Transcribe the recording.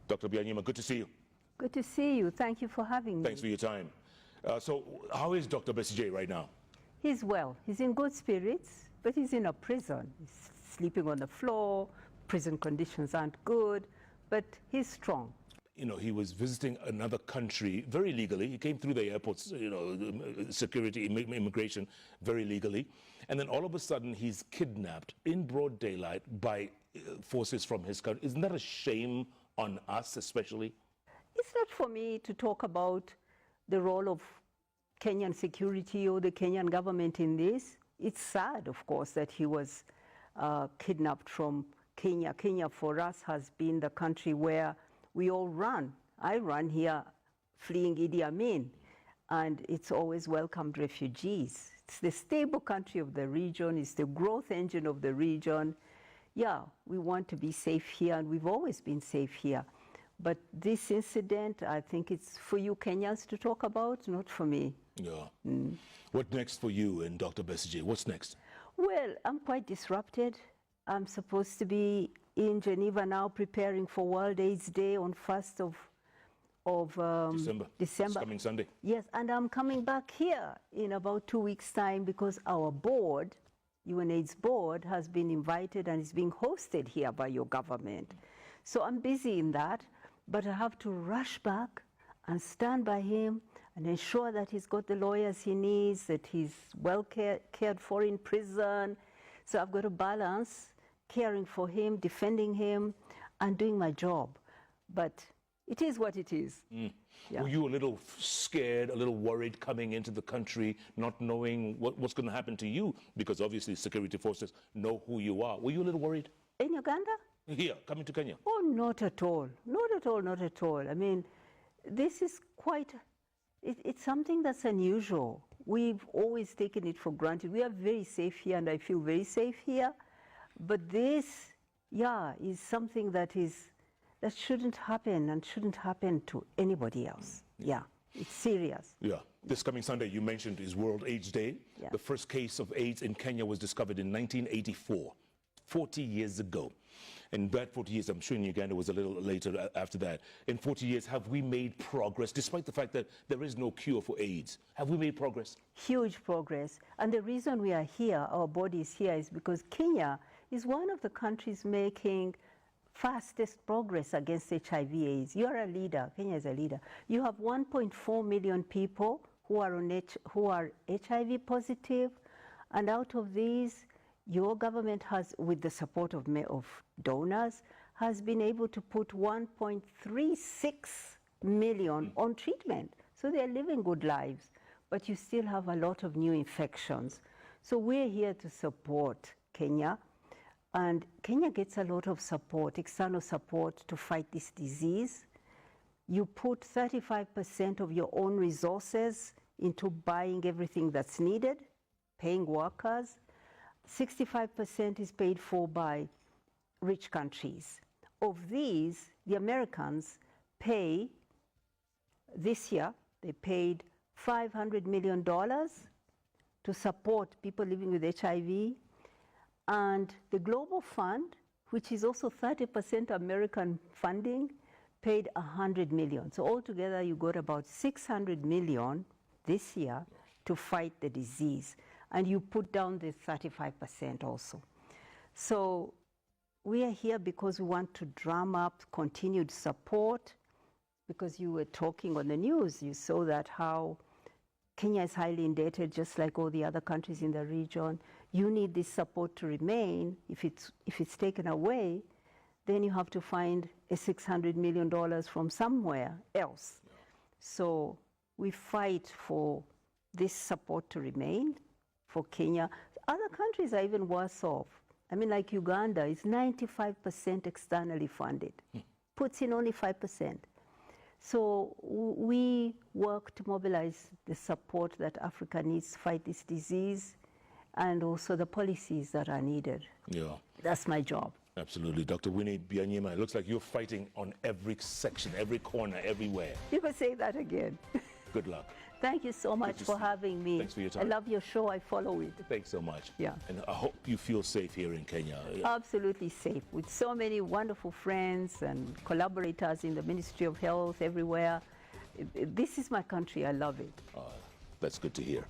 Dr. Byanyima, good to see you. Good to see you. Thank you for having me. Thanks for your time. So how is Dr. Besigye right now? He's well. He's in good spirits, but he's in a prison. He's sleeping on the floor. Prison conditions aren't good, but he's strong. You know, he was visiting another country very legally. He came through the airports, you know, security, immigration, very legally. And then all of a sudden, he's kidnapped in broad daylight by forces from his country. Isn't that a shame on us, especially? It's not for me to talk about the role of Kenyan security or the Kenyan government in this. It's sad, of course, that he was kidnapped from Kenya. Kenya, for us, has been the country where we all run. I run here fleeing Idi Amin, and it's always welcomed refugees. It's the stable country of the region. It's the growth engine of the region. Yeah, we want to be safe here, and we've always been safe here. But this incident, I think it's for you Kenyans to talk about, not for me. Yeah. What next for you and Dr. Besigye? What's next? Well, I'm quite disrupted. I'm supposed to be in Geneva now preparing for World AIDS Day on 1st of December. It's coming Sunday. Yes, and I'm coming back here in about 2 weeks' time because our board, UNAIDS board, has been invited and is being hosted here by your government. So I'm busy in that, but I have to rush back and stand by him and ensure that he's got the lawyers he needs, that he's well cared for in prison. So I've got to balance caring for him, defending him, and doing my job. But it is what it is. Yeah. Were you a little scared, a little worried coming into the country, not knowing what's going to happen to you? Because obviously security forces know who you are. Were you a little worried? In Uganda? Here, coming to Kenya? Oh, not at all. Not at all, not at all. I mean, this is quite, it's something that's unusual. We've always taken it for granted. We are very safe here, and I feel very safe here. But this, yeah, is something that shouldn't happen and shouldn't happen to anybody else. Yeah, it's serious. Yeah. This coming Sunday, you mentioned, is World AIDS Day. Yeah. The first case of AIDS in Kenya was discovered in 1984, 40 years ago. And that 40 years, I'm sure in Uganda was a little later after that. In 40 years, have we made progress, despite the fact that there is no cure for AIDS? Have we made progress? Huge progress. And the reason we are here, our body is here, is because Kenya is one of the countries making fastest progress against HIV/AIDS. You are a leader. Kenya is a leader. You have 1.4 million people who are HIV positive, and out of these, your government has, with the support of donors, has been able to put 1.36 million on treatment. So they're living good lives, but you still have a lot of new infections. So we're here to support Kenya, and Kenya gets a lot of support, external support, to fight this disease. You put 35% of your own resources into buying everything that's needed, paying workers. 65% is paid for by rich countries. Of these, the Americans pay, this year, they paid $500 million to support people living with HIV. And the Global Fund, which is also 30% American funding, paid $100 million. So altogether, you got about $600 million this year to fight the disease. And you put down the 35% also. So we are here because we want to drum up continued support, because you were talking on the news, you saw that how Kenya is highly indebted, just like all the other countries in the region. You need this support to remain. If it's taken away, then you have to find a $600 million from somewhere else. Yeah. So we fight for this support to remain for Kenya. Other countries are even worse off. I mean, like Uganda is 95% externally funded, puts in only 5%. So we work to mobilize the support that Africa needs to fight this disease, and also the policies that are needed. Yeah. That's my job. Absolutely. Dr. Winnie Byanyima, it looks like you're fighting on every section, every corner, everywhere. You could say that again. Good luck. Thank you so much to for see you. having me. Thanks for your I time. love your show. I follow it. Thanks so much. Yeah. And I hope you feel safe here in Kenya. Absolutely safe, with so many wonderful friends and collaborators in the Ministry of Health everywhere. This is my country. I love it. That's good to hear.